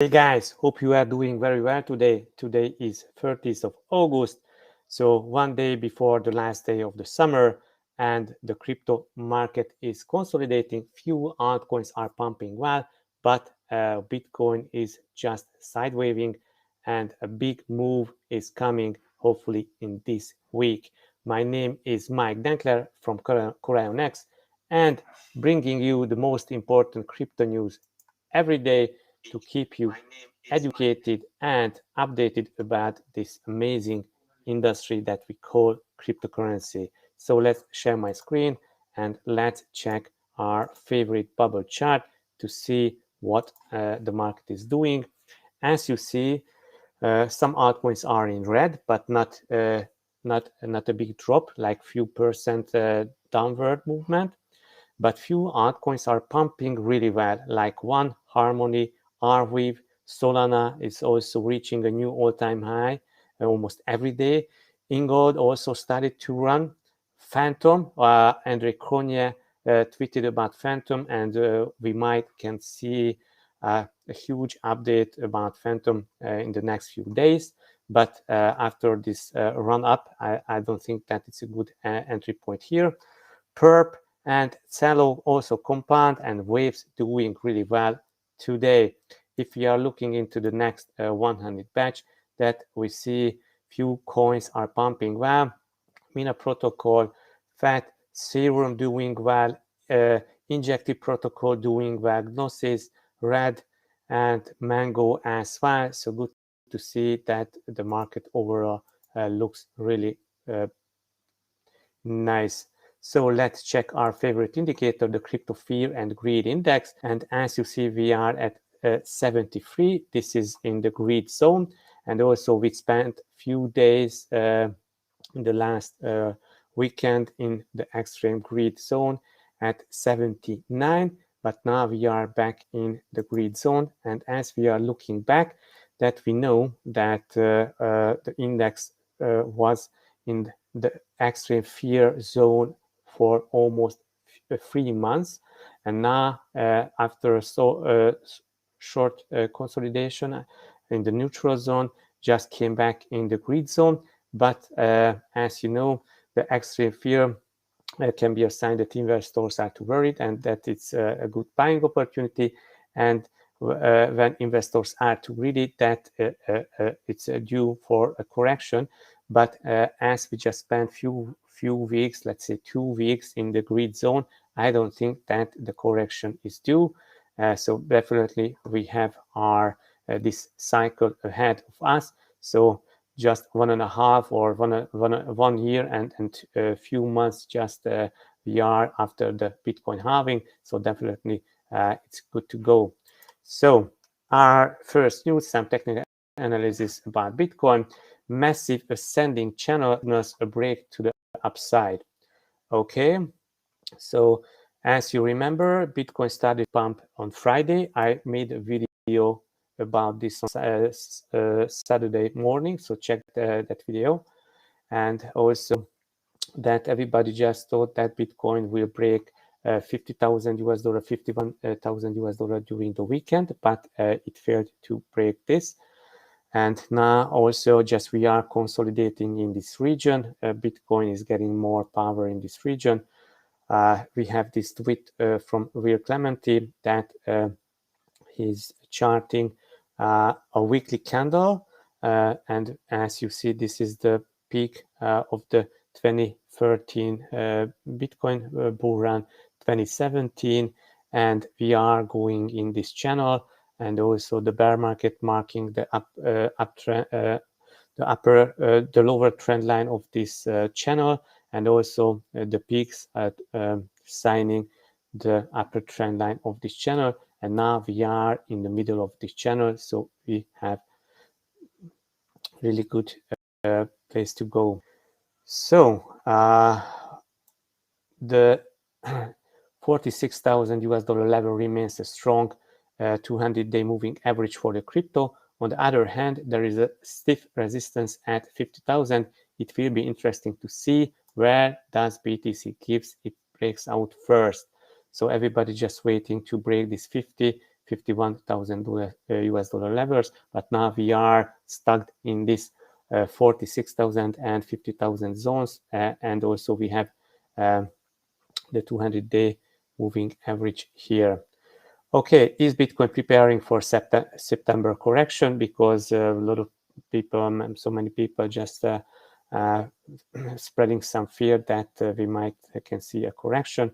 Hey guys, hope you are doing very well today. Today is 30th of August, so one day before the last day of the summer, and the crypto market is consolidating. Few altcoins are pumping well, but Bitcoin is just sidewaving, and a big move is coming hopefully in this week. My name is Mike Dankler from CorionX, and bringing you the most important crypto news every day to keep you educated and updated about this amazing industry that we call cryptocurrency. So let's share my screen and let's check our favorite bubble chart to see what the market is doing. As you see, some altcoins are in red, but not a big drop, like few percent downward movement. But few altcoins are pumping really well, like One, Harmony, Arweave, Solana is also reaching a new all-time high almost every day. Ingold also started to run. Phantom, Andre Cronje tweeted about Phantom, and we can see a huge update about Phantom in the next few days. But after this run up, I don't think that it's a good entry point here. Perp and Cello also Compound and Waves doing really well today. If we are looking into the next 100 batch, that we see few coins are pumping well. Mina Protocol, FAT, Serum doing well, Injective Protocol doing well, Gnosis, Red, and Mango as well. So good to see that the market overall looks really nice. So let's check our favorite indicator, the Crypto Fear and Greed Index. And as you see, we are at 73. This is in the greed zone. And also we spent few days in the last weekend in the extreme greed zone at 79. But now we are back in the greed zone. And as we are looking back, that we know that the index was in the extreme fear zone for almost 3 months, and now after a short consolidation in the neutral zone, just came back in the greed zone. But as you know, the extreme fear can be a sign that investors are too worried and that it's a good buying opportunity. And when investors are too greedy, that it's due for a correction. But as we just spent few weeks, let's say 2 weeks in the greed zone, I don't think that the correction is due. So definitely we have our this cycle ahead of us. So just 1.5 or 1 year and a few months just we are after the Bitcoin halving. So definitely it's good to go. So our first news, some technical analysis about Bitcoin. Massive ascending channel signals a break to the upside. Okay, so as you remember, Bitcoin started pump on Friday. I made a video about this on Saturday morning, so check that video. And also that everybody just thought that Bitcoin will break 50,000 US dollar, 51,000 US dollar during the weekend, but it failed to break this. And now also just we are consolidating in this region. Bitcoin is getting more power in this region. We have this tweet from Will Clementi that he's charting a weekly candle. And as you see, this is the peak of the 2013 Bitcoin bull run, 2017. And we are going in this channel. And also the bear market marking the the lower trend line of this channel, and also the peaks at signing the upper trend line of this channel. And now we are in the middle of this channel, so we have really good place to go. So the 46,000 US dollar level remains a strong 200-day moving average for the crypto. On the other hand, there is a stiff resistance at 50,000. It will be interesting to see where does BTC keeps it breaks out first. So everybody just waiting to break this 50, $51,000 US dollar levels, but now we are stuck in this 46,000 and 50,000 zones, and also we have the 200-day moving average here. Okay, is Bitcoin preparing for September correction? Because a lot of people, so many people just spreading some fear that we might can see a correction.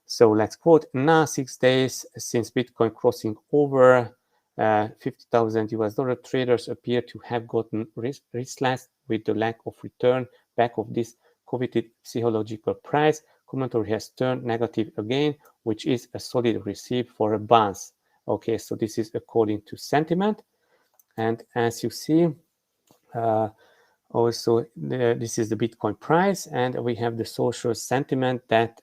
So let's quote, now 6 days since Bitcoin crossing over 50,000 US dollar, traders appear to have gotten restless with the lack of return back of this coveted psychological price. Commentary has turned negative again, which is a solid receipt for a bounce. Okay, so this is according to sentiment. And as you see, also this is the Bitcoin price, and we have the social sentiment that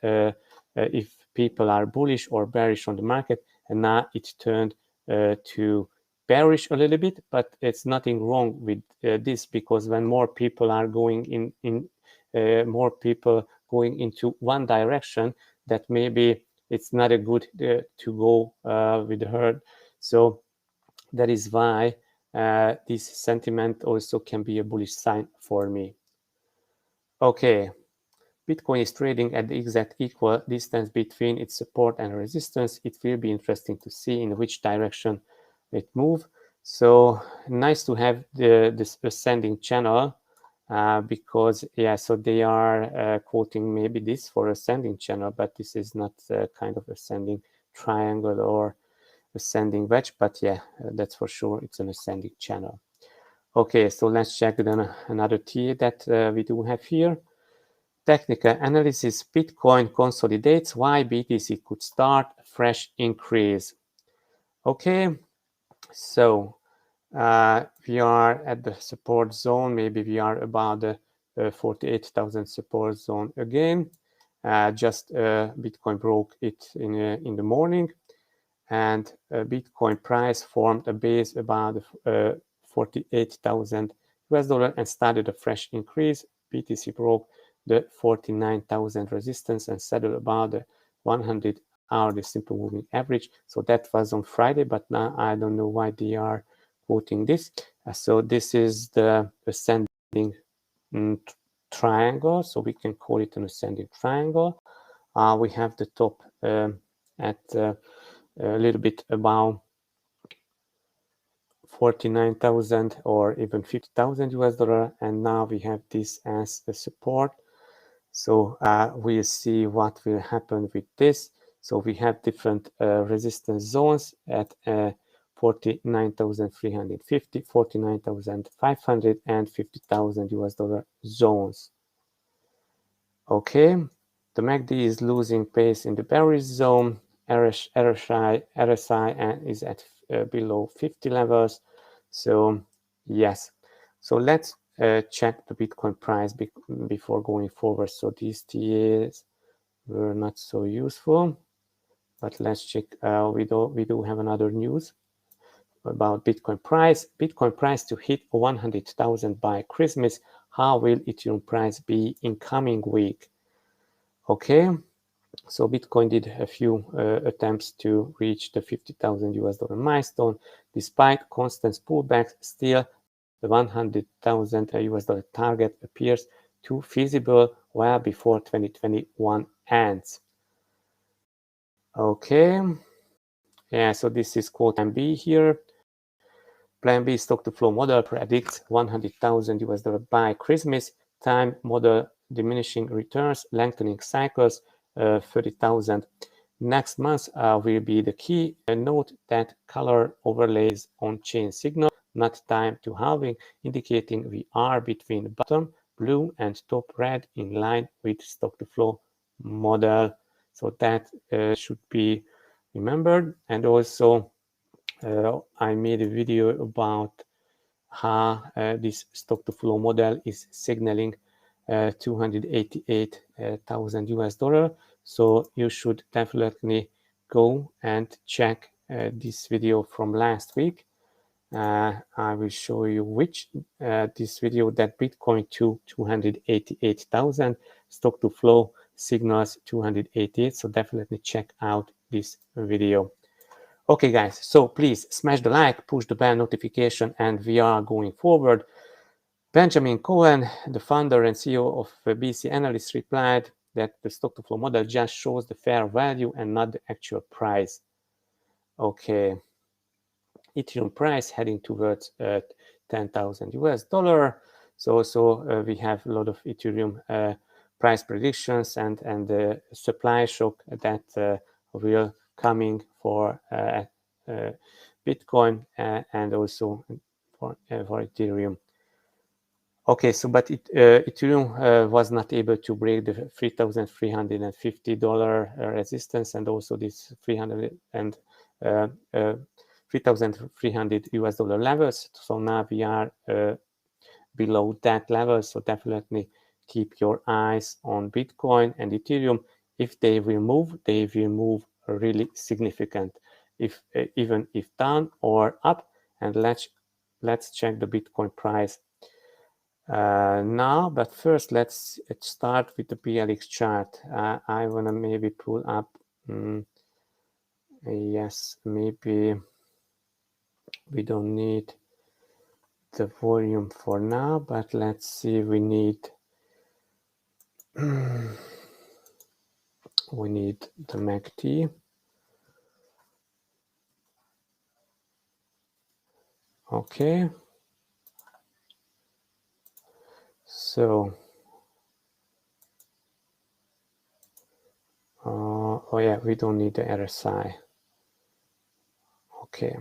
if people are bullish or bearish on the market, and now it turned to bearish a little bit, but it's nothing wrong with this, because when more people are going more people going into one direction, that maybe it's not a good to go with the herd. So that is why this sentiment also can be a bullish sign for me. Okay, Bitcoin is trading at the exact equal distance between its support and resistance. It will be interesting to see in which direction it moves. So nice to have this ascending channel, because yeah, so they are quoting maybe this for ascending channel, but this is not kind of ascending triangle or ascending wedge, but yeah, that's for sure it's an ascending channel. Okay, so let's check then another T that we do have here. Technical analysis, Bitcoin consolidates, why BTC could start a fresh increase. Okay, so we are at the support zone. Maybe we are about the 48,000 support zone again. Just Bitcoin broke it in the morning, and Bitcoin price formed a base about 48,000 US dollar and started a fresh increase. BTC broke the 49,000 resistance and settled about the 100-hourly simple moving average. So that was on Friday, but now I don't know why they are quoting this. So this is the ascending triangle, so we can call it an ascending triangle. We have the top at a little bit above 49,000 or even 50,000 US dollar, and now we have this as a support. So we'll see what will happen with this. So we have different resistance zones at 49,350, 49,500, and 50,000 US dollar zones. Okay, the MACD is losing pace in the bearish zone. RSI is at below 50 levels. So yes, so let's check the Bitcoin price before going forward. So these TAs were not so useful, but let's check. We do have another news about Bitcoin price. Bitcoin price to hit 100,000 by Christmas. How will Ethereum price be in coming week? Okay, so Bitcoin did a few attempts to reach the 50,000 US dollar milestone. Despite constant pullbacks, still the 100,000 US dollar target appears too feasible well before 2021 ends. Okay, yeah, so this is quote Plan B here. Plan B stock to flow model predicts 100,000 US dollar by Christmas. Time model diminishing returns, lengthening cycles, 30,000. Next month will be the key. Note that color overlays on chain signal, not time to halving, indicating we are between bottom blue and top red in line with stock to flow model. So that should be remembered. And also I made a video about how this stock to flow model is signaling 288,000 US dollar. So you should definitely go and check this video from last week. I will show you which this video that Bitcoin to 288,000, stock to flow signals 288. So definitely check out this video. Okay, guys, so please smash the like, push the bell notification, and we are going forward. Benjamin Cohen, the founder and CEO of BC Analyst, replied that the stock-to-flow model just shows the fair value and not the actual price. Okay, Ethereum price heading towards 10,000 US dollar. So we have a lot of Ethereum price predictions and the supply shock that will coming for Bitcoin and also for Ethereum. Okay, so but Ethereum was not able to break the $3,350 resistance and also this 3,300 US dollar levels. So now we are below that level. So definitely keep your eyes on Bitcoin and Ethereum. If they will move really significant. If even if down or up. And let's check the Bitcoin price now, but first let's start with the BLX chart. I want to maybe pull up, yes, maybe we don't need the volume for now, but let's see, we need the MACD. Okay. So, oh yeah, we don't need the RSI. Okay.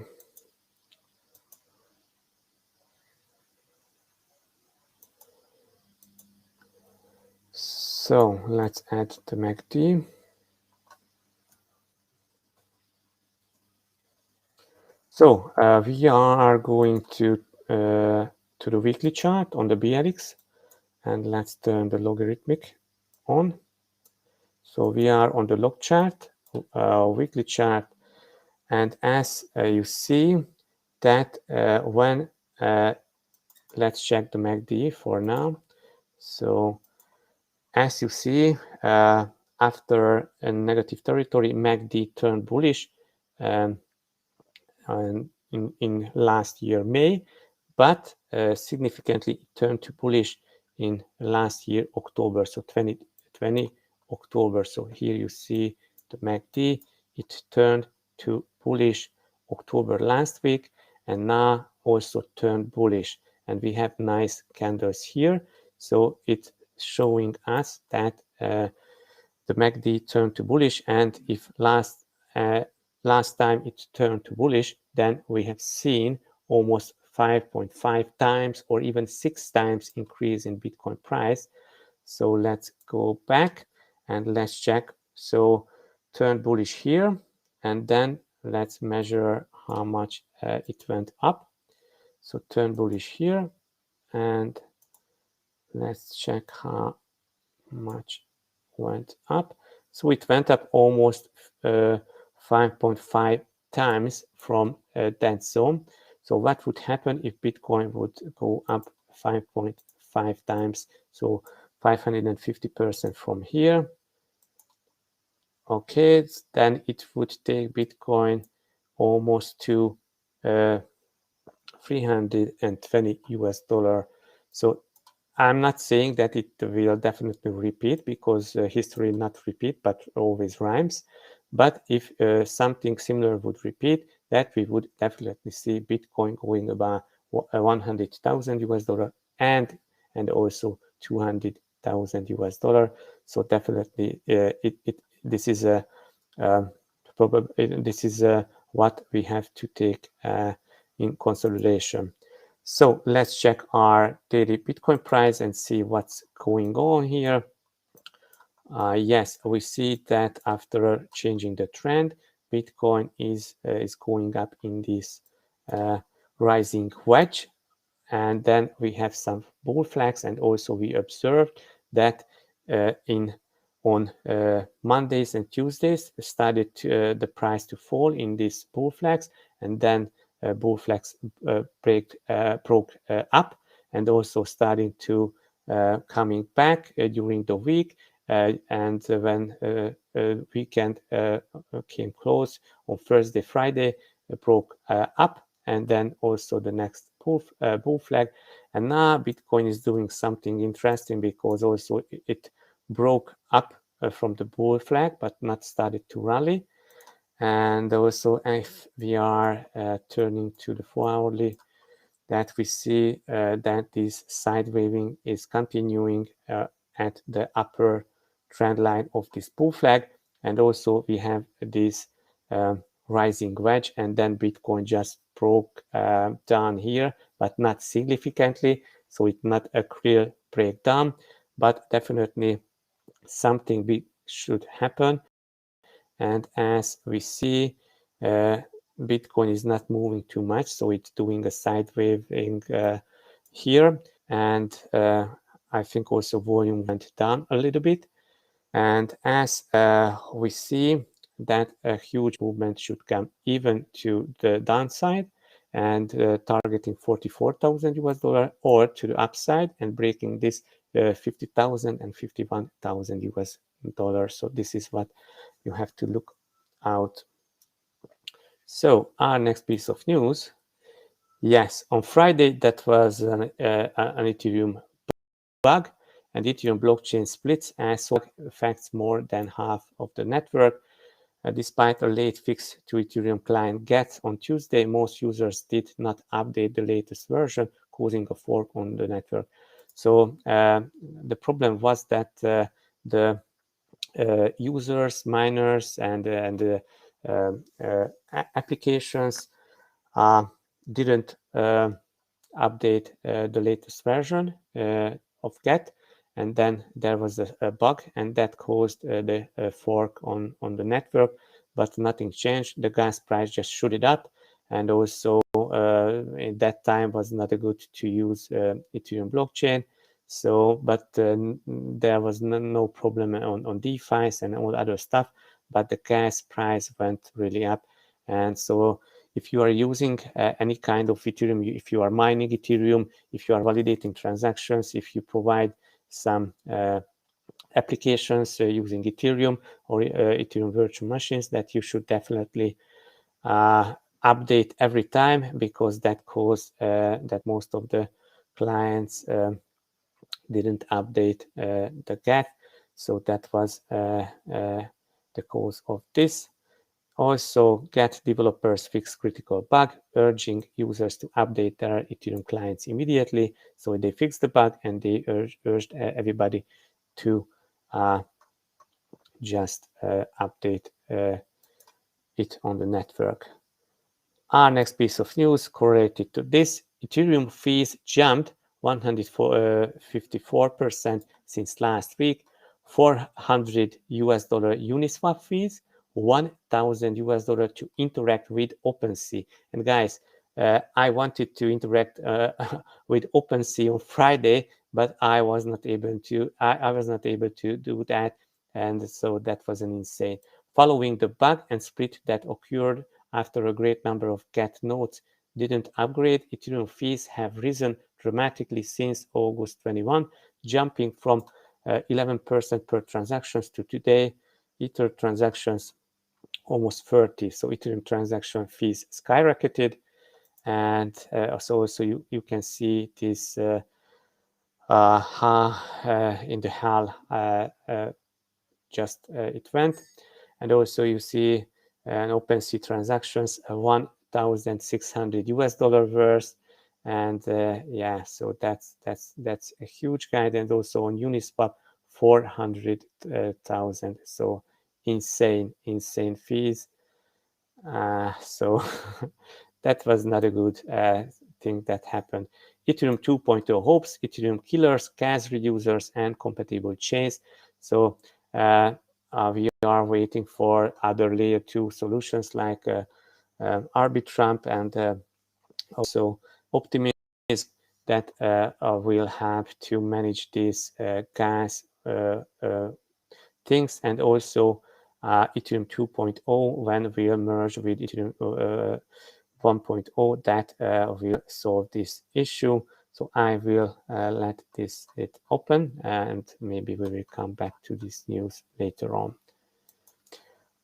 So let's add the MACD. So we are going to the weekly chart on the BLX, and let's turn the logarithmic on. So we are on the log chart, weekly chart, and as you see that when let's check the MACD for now. So as you see, after a negative territory, MACD turned bullish and in last year May, but significantly it turned to bullish in last year October, so 2020 October. So here you see the MACD, it turned to bullish October last week, and now also turned bullish, and we have nice candles here. So it's showing us that the MACD turned to bullish, and if last time it turned to bullish, then we have seen almost 5.5 times or even 6 times increase in Bitcoin price. So let's go back and let's check. So turned bullish here, and then let's measure how much it went up. So turned bullish here, and let's check how much went up. So it went up almost 5.5 times from that zone. So what would happen if Bitcoin would go up 5.5 times? So 550% from here. Okay, then it would take Bitcoin almost to 320 US dollar. So I'm not saying that it will definitely repeat, because history not repeat, but always rhymes. But if something similar would repeat, that we would definitely see Bitcoin going about 100,000 US dollar and also 200,000 US dollar. So definitely this is a what we have to take in consideration. So let's check our daily Bitcoin price and see what's going on here. Yes, we see that after changing the trend, Bitcoin is going up in this rising wedge, and then we have some bull flags, and also we observed that on Mondays and Tuesdays started the price to fall in these bull flags, and then bull flags broke up, and also starting to coming back during the week, and when weekend came close on Thursday, Friday, broke up, and then also the next bull flag. And now Bitcoin is doing something interesting, because also it broke up from the bull flag, but not started to rally. And also, if we are turning to the 4-hourly, that we see that this side waving is continuing at the upper trend line of this bull flag. And also we have this rising wedge, and then Bitcoin just broke down here, but not significantly. So it's not a clear breakdown, but definitely something big should happen. And as we see, Bitcoin is not moving too much, so it's doing a side waving here. And I think also volume went down a little bit. And as we see that a huge movement should come even to the downside, and targeting 44,000 US dollar, or to the upside and breaking this 50,000 and 51,000 US dollars. So this is what you have to look out. So our next piece of news, yes, on Friday that was an Ethereum bug, and Ethereum blockchain splits as affects more than half of the network. Despite a late fix to Ethereum client GET on Tuesday, most users did not update the latest version, causing a fork on the network. So the problem was that the users, miners, and applications didn't update the latest version of GET, and then there was a bug, and that caused the fork on the network, but nothing changed. The gas price just shot it up, and also in that time was not good to use Ethereum blockchain. So, but there was no problem on DeFi's and all other stuff, but the gas price went really up. And so if you are using any kind of Ethereum, if you are mining Ethereum, if you are validating transactions, if you provide some applications using Ethereum or Ethereum virtual machines, that you should definitely update every time, because that caused that most of the clients didn't update the GET. So that was the cause of this. Also, GET developers fixed critical bug, urging users to update their Ethereum clients immediately. So they fixed the bug, and they urged everybody to just update it on the network. Our next piece of news correlated to this: Ethereum fees jumped 154% since last week. 400 US dollar Uniswap fees, 1,000 US dollar to interact with OpenSea. And guys, I wanted to interact with OpenSea on Friday, but I was not able to. I was not able to do that, and so that was an insane. Following the bug and split that occurred after a great number of GET nodes didn't upgrade, Ethereum fees have risen dramatically since August 21, jumping from 11% per transactions to today, Ether transactions almost 30. So Ethereum transaction fees skyrocketed. And so you can see this in the HAL just it went. And also you see an OpenSea transactions 1,600 US dollar worth. And yeah, so that's a huge guide. And also on Uniswap 400,000. So insane fees. So that was not a good thing that happened. Ethereum 2.0 hopes, Ethereum killers, gas reducers, and compatible chains. So we are waiting for other layer 2 solutions like Arbitrum and also Optimism that will have to manage these gas things, and also Ethereum 2.0 when we merge with Ethereum 1.0 that will solve this issue. So I will let it open, and maybe we will come back to this news later on.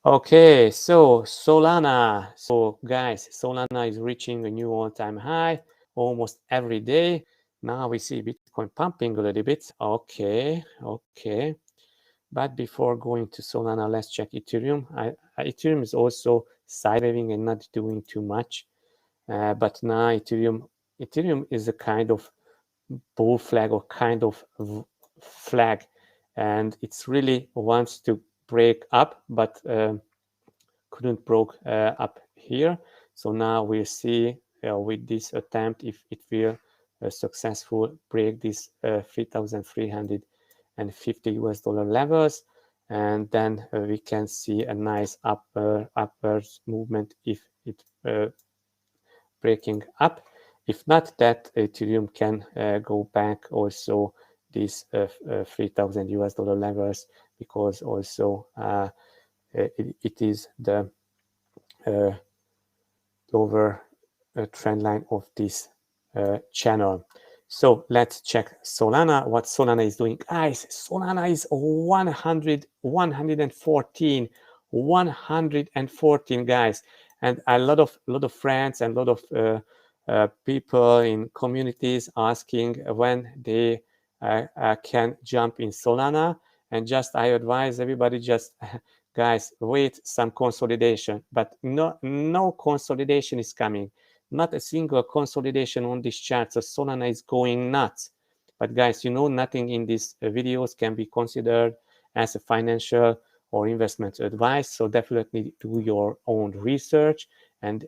Okay, so Solana. So guys, Solana is reaching a new all-time high almost every day. Now we see Bitcoin pumping a little bit. Okay. But before going to Solana, let's check Ethereum. Ethereum is also sidewaving and not doing too much. But now Ethereum is a kind of bull flag or kind of flag, and it's really wants to break up, but couldn't broke up here. So now we'll see with this attempt if it will successful break this 3,350 US dollar levels, and then we can see a nice upwards movement if it breaking up. If not, that Ethereum can go back also these 3,000 US dollar levels, because also it is the lower trend line of this channel. So let's check Solana, what Solana is doing. Guys, Solana is 114 guys, and a lot of friends and a lot of people in communities asking when they can jump in Solana. And just I advise everybody, just guys, wait some consolidation, but no consolidation is coming. Not a single consolidation on this chart. So Solana is going nuts. But guys, nothing in these videos can be considered as a financial or investment advice. So definitely do your own research and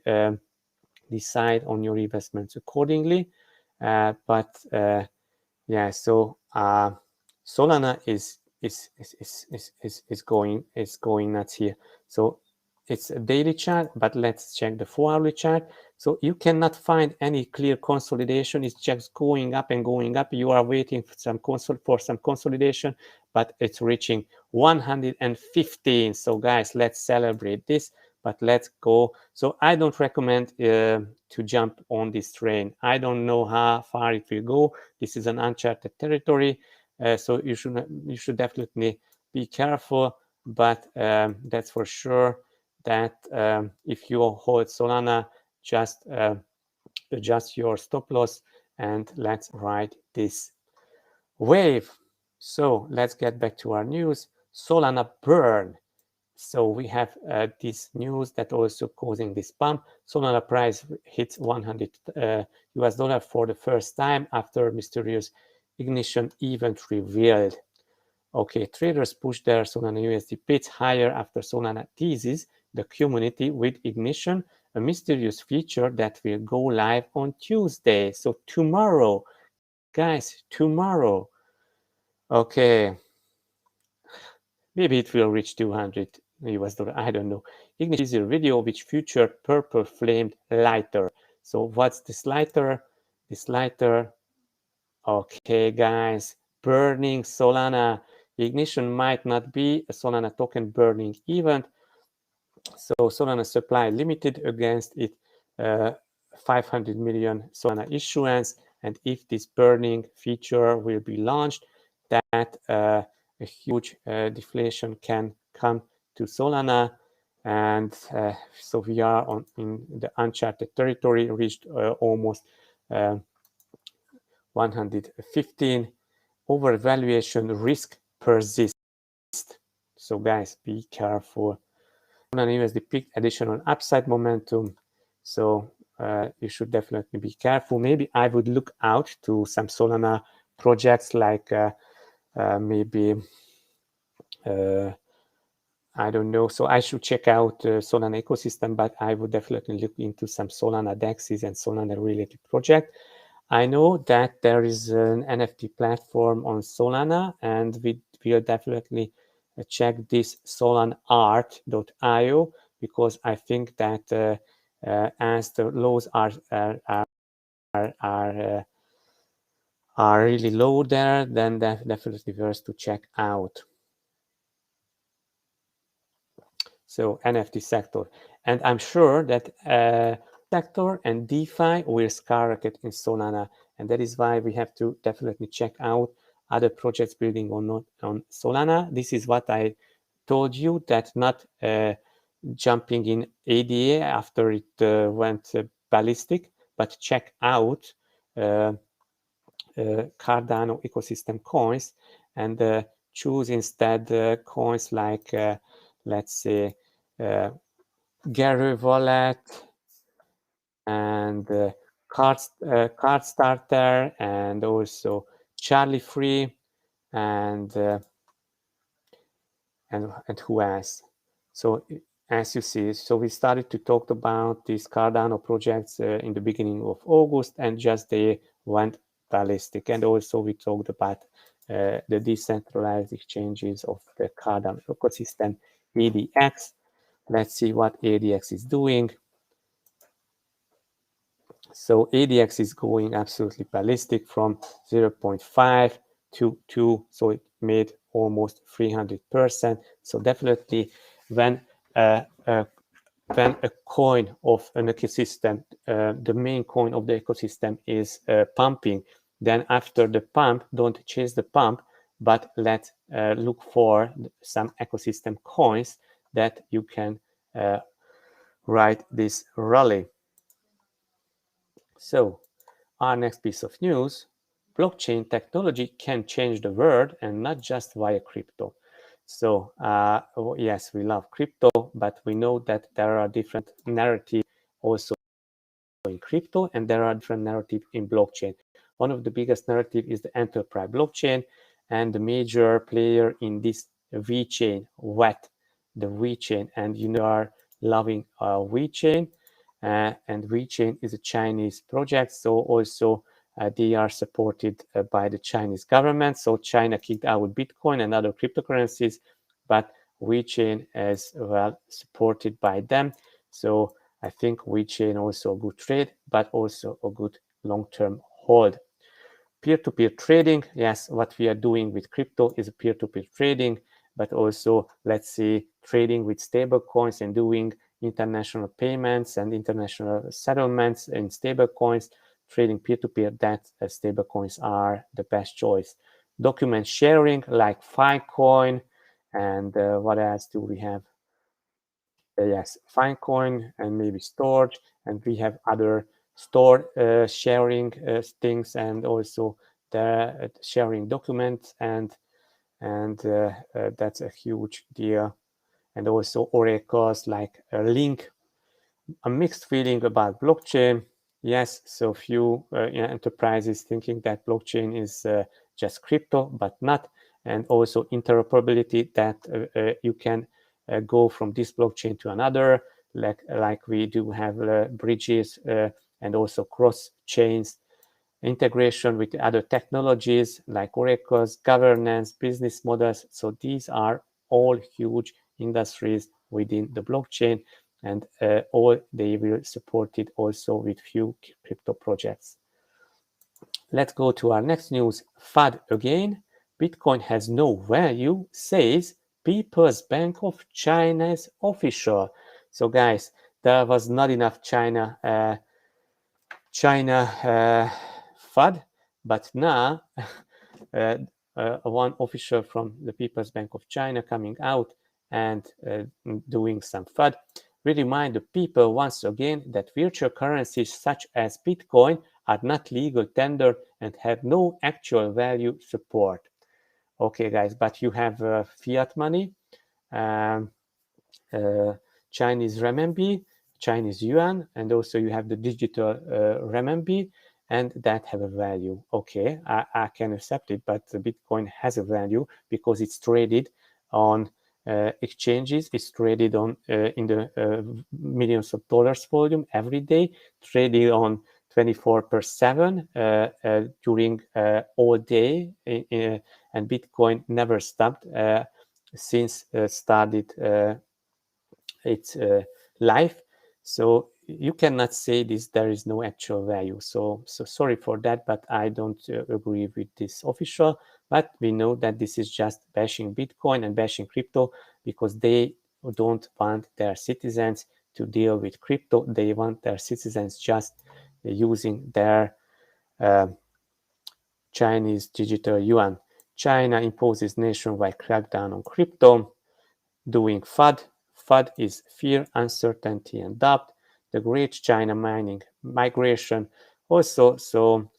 decide on your investments accordingly. Yeah, so Solana is going nuts here. So it's a daily chart, but let's check the 4-hourly chart. So you cannot find any clear consolidation. It's just going up and going up. You are waiting for some consolidation, but it's reaching 115. So guys, let's celebrate this, but let's go. So I don't recommend to jump on this train. I don't know how far it will go. This is an uncharted territory. So you should definitely be careful, but that's for sure that if you hold Solana, just adjust your stop loss and let's ride this wave. So let's get back to our news. Solana burn. So we have this news that also causing this pump. Solana price hits 100 US dollar for the first time after mysterious ignition event revealed. Okay, traders push their Solana USD bids higher after Solana teases the community with ignition, a mysterious feature that will go live on Tuesday. So tomorrow, guys, tomorrow. Okay, maybe it will reach 200 US dollar. I don't know. Ignition is a video which featured purple flamed lighter. So what's this lighter? This lighter. Okay, guys, burning Solana. Ignition might not be a Solana token burning event. So Solana supply limited against it 500 million Solana issuance. And if this burning feature will be launched, that a huge deflation can come to Solana. And so we are in the uncharted territory, reached almost 115. Overvaluation risk persists. So guys, be careful. Solana USD picked additional upside momentum. So you should definitely be careful. Maybe I would look out to some Solana projects like maybe I don't know. So I should check out Solana ecosystem, but I would definitely look into some Solana DEXs and Solana related project. I know that there is an NFT platform on Solana, and we will definitely check this solanart.io, because I think that as the laws are really low there, then definitely worth to check out. So NFT sector, and I'm sure that sector and DeFi will skyrocket in Solana, and that is why we have to definitely check out other projects building on Solana. This is what I told you, that not jumping in ADA after it went ballistic, but check out Cardano ecosystem coins and choose instead coins like, let's say, Gary Wallet and Card Starter, and also Charlie Free, and who else? So as you see, so we started to talk about these Cardano projects in the beginning of August, and just they went ballistic. And also we talked about the decentralized exchanges of the Cardano ecosystem, ADX. Let's see what ADX is doing. So ADX is going absolutely ballistic from 0.5 to 2. So it made almost 300%. So definitely when a coin of an ecosystem, the main coin of the ecosystem is pumping, then after the pump, don't chase the pump, but let's look for some ecosystem coins that you can ride this rally. So our next piece of news: blockchain technology can change the world, and not just via crypto. So yes, we love crypto, but we know that there are different narratives also in crypto, and there are different narratives in blockchain. One of the biggest narratives is the enterprise blockchain, and the major player in this VeChain, the VeChain, and you are loving VeChain. And VeChain is a Chinese project, so also they are supported by the Chinese government. So China kicked out Bitcoin and other cryptocurrencies, but VeChain is well supported by them. So I think VeChain also a good trade, but also a good long-term hold. Peer-to-peer trading, yes, what we are doing with crypto is a peer-to-peer trading, but also, let's say, trading with stable coins and doing international payments and international settlements in stable coins, trading peer-to-peer, that stable coins are the best choice. Document sharing like Filecoin, and what else do we have? Yes, Filecoin and maybe Storage, and we have other store sharing things, and also the sharing documents, and that's a huge deal. And also oracles like Link. A mixed feeling about blockchain. Yes, so few enterprises thinking that blockchain is just crypto, but not. And also interoperability, that you can go from this blockchain to another, like we do have bridges and also cross chains, integration with other technologies like oracles, governance, business models. So these are all huge industries within the blockchain, and all they will support it also with few crypto projects. Let's go to our next news. FUD again. Bitcoin has no value, says People's Bank of China's official. So guys, there was not enough China FUD, but now one official from the People's Bank of China coming out and doing some FUD. We remind the people once again that virtual currencies such as Bitcoin are not legal tender and have no actual value support. Okay, guys, but you have fiat money, Chinese renminbi, Chinese yuan, and also you have the digital renminbi, and that have a value. Okay, I can accept it, but the Bitcoin has a value because it's traded on exchanges. It's traded on in the millions of dollars volume every day, traded on 24/7 during all day, and Bitcoin never stopped since started its life. So you cannot say this, there is no actual value. So sorry for that, but I don't agree with this official. But we know that this is just bashing Bitcoin and bashing crypto because they don't want their citizens to deal with crypto. They want their citizens just using their Chinese digital yuan. China imposes nationwide crackdown on crypto, doing FUD. FUD is fear, uncertainty, and doubt. The Great China Mining Migration. Also, so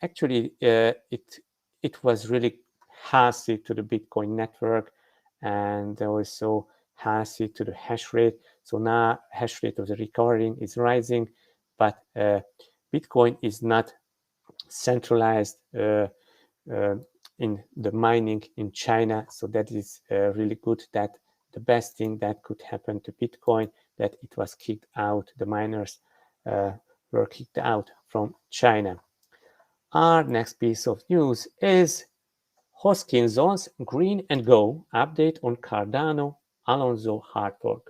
actually, it was really healthy to the Bitcoin network, and also healthy to the hash rate. So now hash rate of the recovering is rising, but Bitcoin is not centralized in the mining in China. So that is really good. That the best thing that could happen to Bitcoin, that it was kicked out, the miners were kicked out from China. Our next piece of news is Hoskinson's Green and Go update on Cardano Alonso hard fork.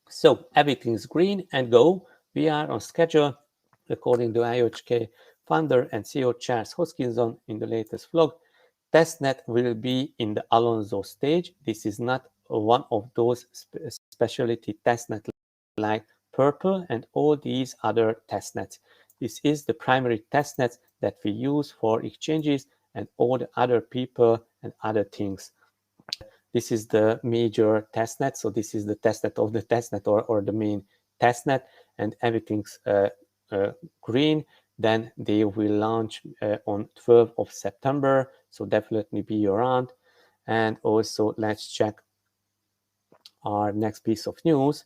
So everything's green and go. We are on schedule, according to IOHK founder and CEO Charles Hoskinson in the latest vlog. Testnet will be in the Alonso stage. This is not one of those specialty testnet like Purple and all these other testnets. This is the primary testnet that we use for exchanges and all the other people and other things. This is the major testnet. So this is the testnet of the testnet, or the main testnet, and everything's green. Then they will launch on 12th of September. So definitely be around. And also let's check our next piece of news,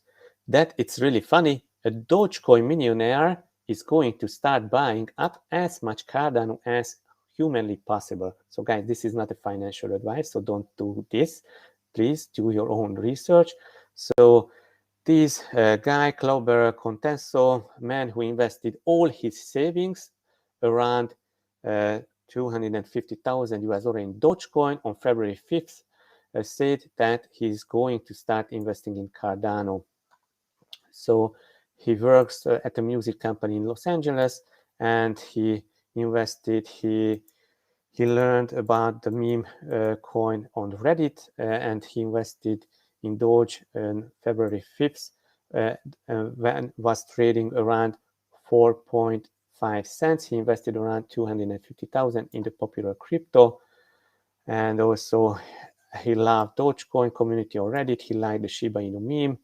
that it's really funny. A Dogecoin millionaire is going to start buying up as much Cardano as humanly possible. So guys, this is not a financial advice, so don't do this. Please do your own research. So this guy, Clauber Contesso, man who invested all his savings, around 250,000 US dollar in Dogecoin on February 5th, said that he's going to start investing in Cardano. So he works at a music company in Los Angeles, and he invested, he learned about the meme coin on Reddit, and he invested in Doge on February 5th, when was trading around 4.5 cents. He invested around 250,000 in the popular crypto, and also he loved Dogecoin community on Reddit. He liked the Shiba Inu meme,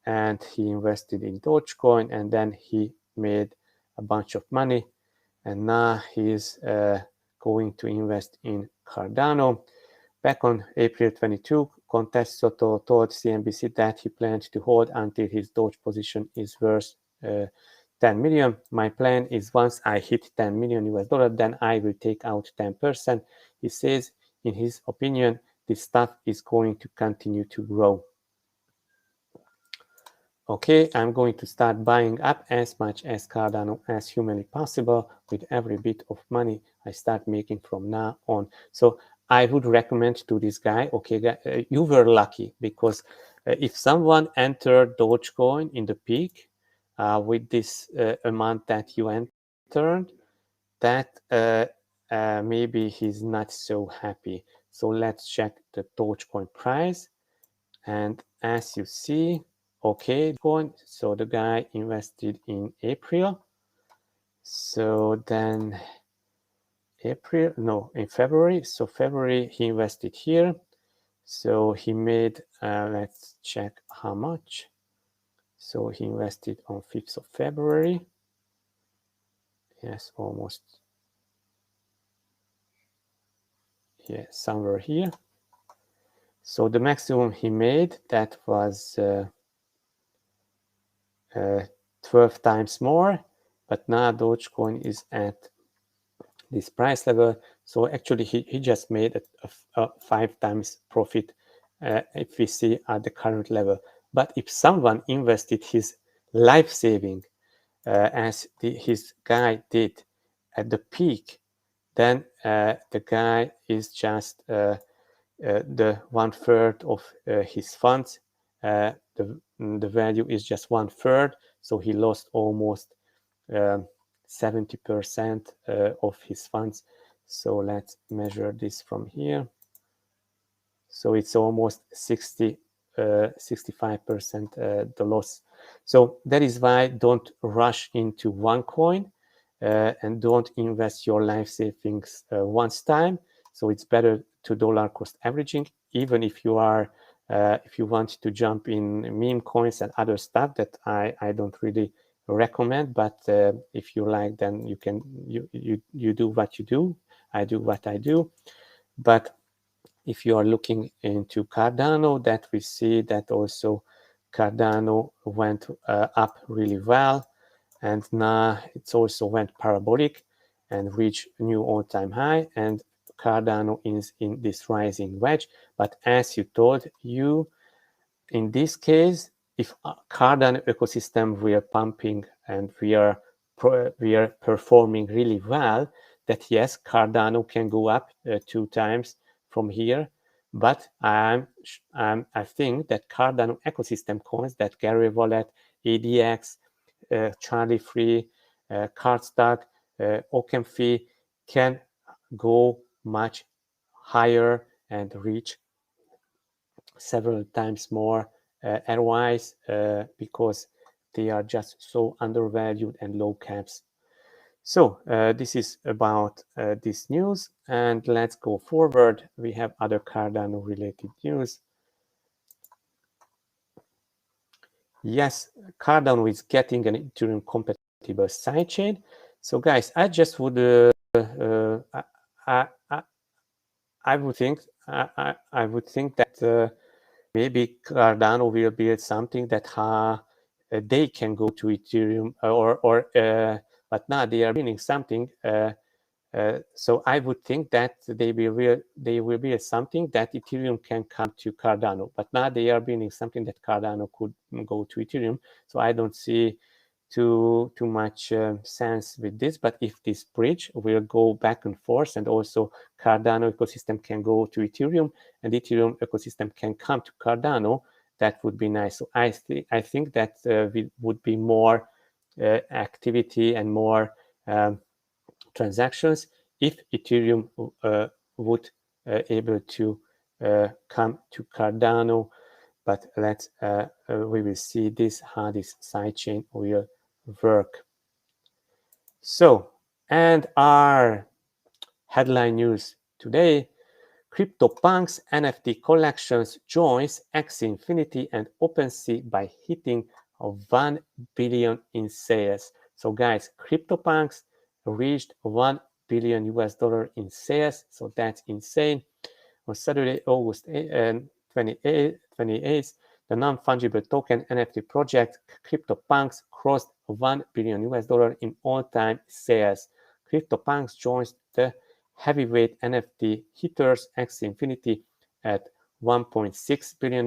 and he invested in Dogecoin, and then he made a bunch of money, and now he's going to invest in Cardano. Back on April 22, Contesto told CNBC that he planned to hold until his Doge position is worth 10 million. My plan is once I hit 10 million US dollar, then I will take out 10%. He says, in his opinion, this stuff is going to continue to grow. Okay, I'm going to start buying up as much as Cardano as humanly possible with every bit of money I start making from now on. So I would recommend to this guy, okay, you were lucky, because if someone entered Dogecoin in the peak with this amount that you entered, that maybe he's not so happy. So let's check the Dogecoin price. And as you see, okay, so the guy invested in April. So then in February. So February he invested here. So he made, let's check how much. So he invested on 5th of February. Yes, almost. Yeah, somewhere here. So the maximum he made, that was 12 times more, but now Dogecoin is at this price level. So actually he just made a 5 times profit if we see at the current level. But if someone invested his life saving as his guy did at the peak, then the guy is just the 1/3 of his funds. The value is just 1/3, so he lost almost 70% of his funds. So let's measure this from here. So it's almost 65% the loss. So that is why don't rush into one coin and don't invest your life savings once time. So it's better to dollar cost averaging, even if you are if you want to jump in meme coins and other stuff that I don't really recommend, but if you like, then you can you do what you do, I do what I do. But if you are looking into Cardano, that we see that also Cardano went up really well, and now it's also went parabolic and reached new all-time high, and Cardano is in this rising wedge. But as you told you, in this case, if Cardano ecosystem we are pumping and we are performing really well, that yes, Cardano can go up 2 times from here. But I think that Cardano ecosystem coins, that Gary Wallet, ADX, Charlie Free, Cardstock, OpenFi, can go much higher and reach several times more ROIs because they are just so undervalued and low caps. So this is about this news, and let's go forward. We have other Cardano related news. Yes, Cardano is getting an Ethereum compatible sidechain. So guys, I just would I would think I would think that maybe Cardano will build something that they can go to Ethereum but now they are building something. So I would think that they will build something that Ethereum can come to Cardano. But now they are building something that Cardano could go to Ethereum. So I don't see too much sense with this. But if this bridge will go back and forth, and also Cardano ecosystem can go to Ethereum, and Ethereum ecosystem can come to Cardano, that would be nice. So I think that would be more activity and more transactions if Ethereum would able to come to Cardano. But let's we will see this how this sidechain will work. So, and our headline news today: CryptoPunks NFT collections joins Axie Infinity and OpenSea by hitting 1 billion in sales. So guys, CryptoPunks reached $1 billion in sales. So that's insane. On Saturday, August 28th, the non-fungible token NFT project CryptoPunks crossed $1 billion in all-time sales. CryptoPunks joins the heavyweight NFT hitters Axie Infinity at $1.6 billion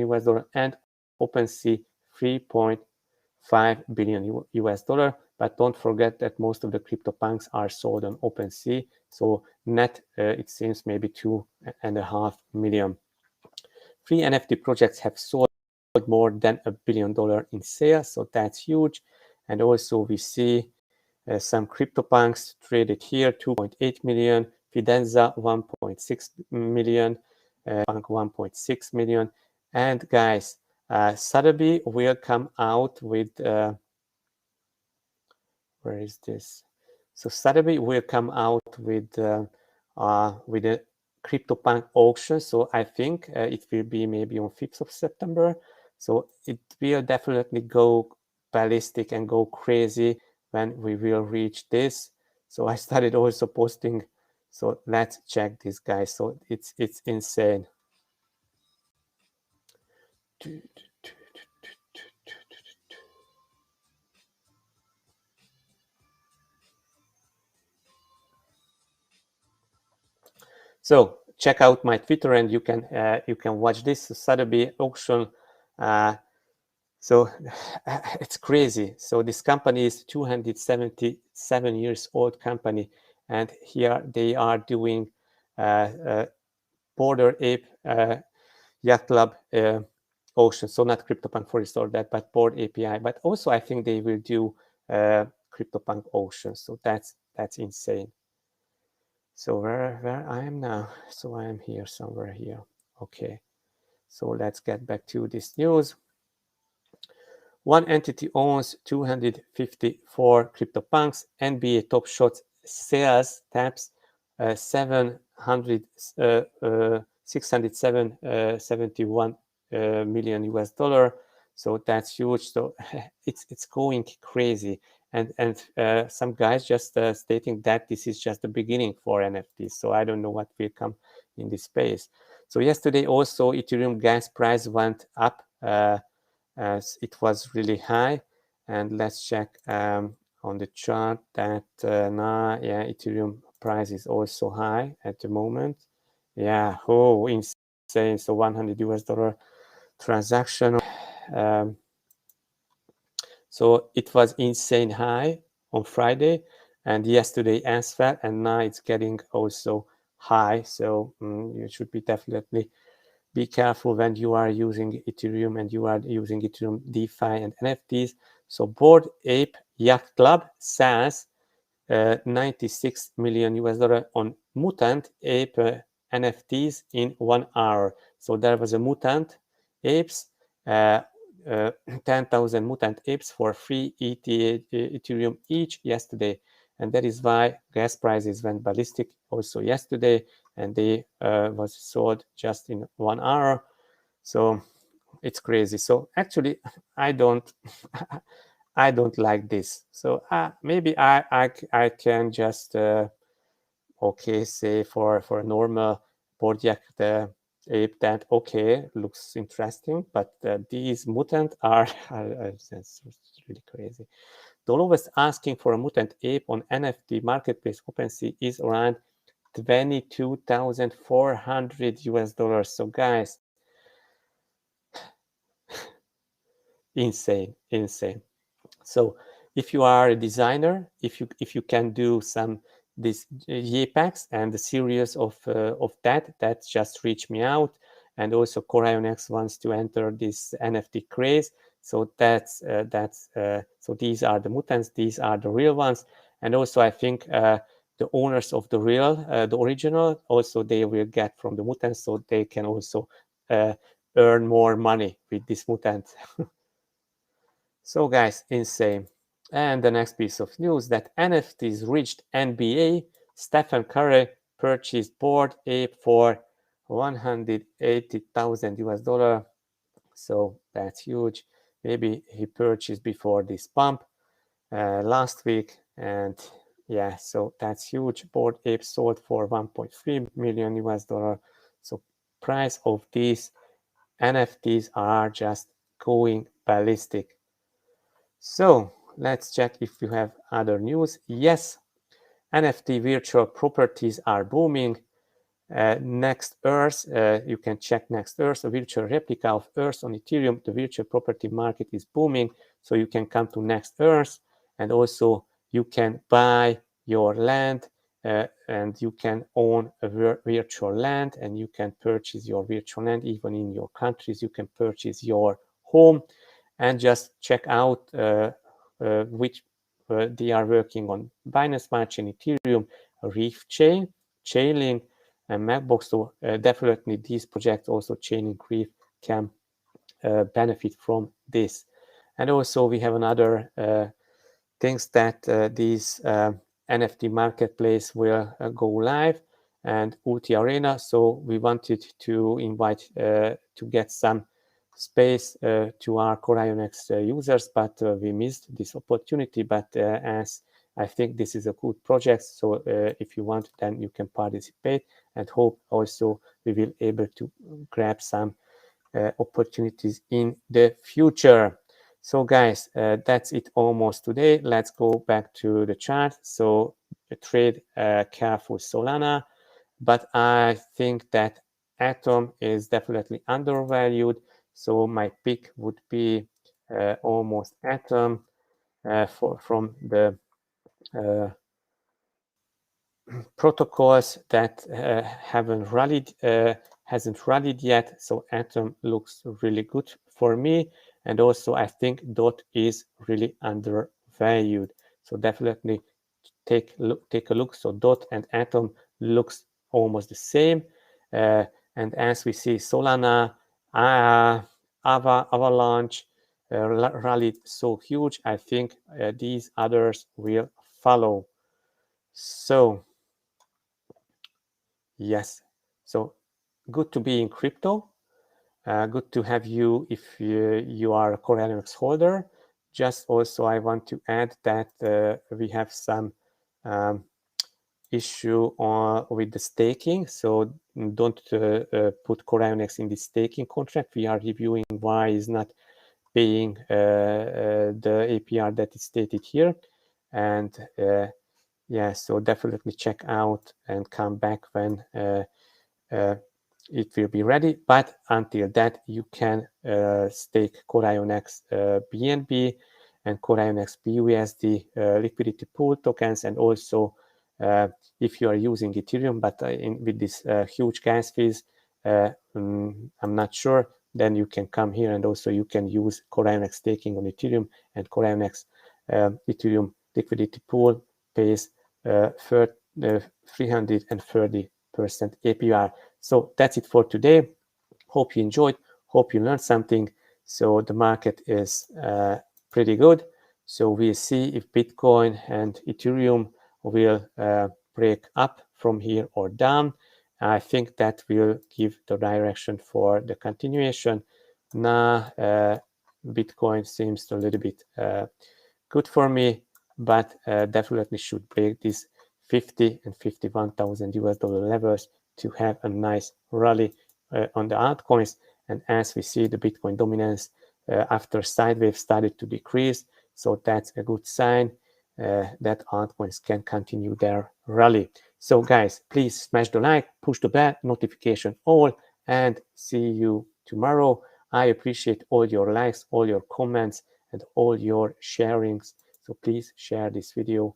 and OpenSea $3.5 billion. But don't forget that most of the CryptoPunks are sold on OpenSea. So net, it seems maybe $2.5 million. Free NFT projects have sold more than $1 billion in sales, so that's huge. And also we see some CryptoPunks traded here: 2.8 million, Fidenza 1.6 million, Punk 1.6 million. And guys, Sotheby will come out with where is this? So Sotheby will come out with a CryptoPunk auction. So I think it will be maybe on 5th of September. So it will definitely go ballistic and go crazy when we will reach this. So I started also posting. So let's check this, guys. So it's insane. So check out my Twitter, and you can watch this Sotheby auction. So it's crazy. So this company is 277 years old company, and here they are doing Border Ape Yacht Club auction. So not CryptoPunk for this or that, but Bored API. But also I think they will do CryptoPunk auction. So that's insane. So where I am now? So I am here somewhere here. Okay. So let's get back to this news. One entity owns 254 CryptoPunks. NBA Top Shot sales taps 671 million US dollar. So that's huge. So it's going crazy. And some guys just stating that this is just the beginning for NFTs. So I don't know what will come in this space. So yesterday also Ethereum gas price went up as it was really high. And let's check on the chart that now, yeah, Ethereum price is also high at the moment. Yeah, oh, insane. So 100 US dollar transaction. So it was insane high on Friday and yesterday as well, and now it's getting also high. So you should be definitely be careful when you are using Ethereum and you are using Ethereum DeFi and NFTs. So Bored Ape Yacht Club sells 96 million US dollar on mutant ape NFTs in 1 hour. So there was a mutant apes, 10,000 mutant apes for free Ethereum each yesterday. And that is why gas prices went ballistic also yesterday, and they was sold just in 1 hour. So it's crazy. So actually, I don't I don't like this. So maybe I can just okay say for a normal Bordiak the ape that okay looks interesting, but these mutant are that's really crazy. The lowest asking for a mutant ape on NFT marketplace OpenSea is around 22,400 US dollars. So guys, insane. So if you are a designer, if you can do some this JPEGs and the series of that just reach me out. And also CorionX wants to enter this NFT craze. So that's so these are the mutants, these are the real ones. And also I think the owners of the real, the original, also they will get from the mutants, so they can also earn more money with this mutant. So guys, insane. And the next piece of news that NFTs reached NBA. Stephen Curry purchased Bored Ape for 180,000 US dollar. So that's huge. Maybe he purchased before this pump last week. And yeah, so that's huge. Bored Ape sold for 1.3 million US dollar. So price of these NFTs are just going ballistic. So let's check if you have other news. Yes, NFT virtual properties are booming. Next Earth, you can check Next Earth, a virtual replica of Earth on Ethereum. The virtual property market is booming, so you can come to Next Earth, and also you can buy your land, and you can own a virtual land, and you can purchase your virtual land even in your countries. You can purchase your home, and just check out which they are working on Binance Smart Chain, Ethereum, Reef Chain, Chainlink, and Macbox. So definitely these projects, also Chainlink, Reef, can benefit from this. And also we have another things that these NFT marketplace will go live, and UT Arena. So we wanted to invite to get some space to our CorionX users, but we missed this opportunity. But as I think this is a good project, so if you want, then you can participate, and hope also we will able to grab some opportunities in the future. So guys, that's it almost today. Let's go back to the chart. So trade careful Solana, but I think that Atom is definitely undervalued. So my pick would be almost Atom from the protocols that hasn't rallied yet. So Atom looks really good for me, and also I think DOT is really undervalued. So definitely take a look. So DOT and Atom looks almost the same, and as we see Solana Avalanche rallied so huge. I think these others will follow. So yes, so good to be in crypto. Good to have you if you are a CorionX holder. Just also I want to add that we have some issue with the staking. So don't put CorionX in the staking contract. We are reviewing why is not paying the APR that is stated here. And yeah, so definitely check out and come back when it will be ready. But until that, you can stake CorionX BNB and CorionX BUSD liquidity pool tokens, and also if you are using Ethereum, but with this huge gas fees, I'm not sure, then you can come here and also you can use CorionX staking on Ethereum, and CorionX Ethereum liquidity pool pays 330% APR. So that's it for today. Hope you enjoyed. Hope you learned something. So the market is pretty good. So we'll see if Bitcoin and Ethereum will break up from here or down. I think that will give the direction for the continuation. Now, Bitcoin seems a little bit good for me, but definitely should break this 50 and 51,000 US dollar levels to have a nice rally on the altcoins. And as we see, the Bitcoin dominance after sidewave started to decrease. So that's a good sign that altcoins can continue their rally. So guys, please smash the like, push the bell, notification all, and see you tomorrow. I appreciate all your likes, all your comments, and all your sharings. So please share this video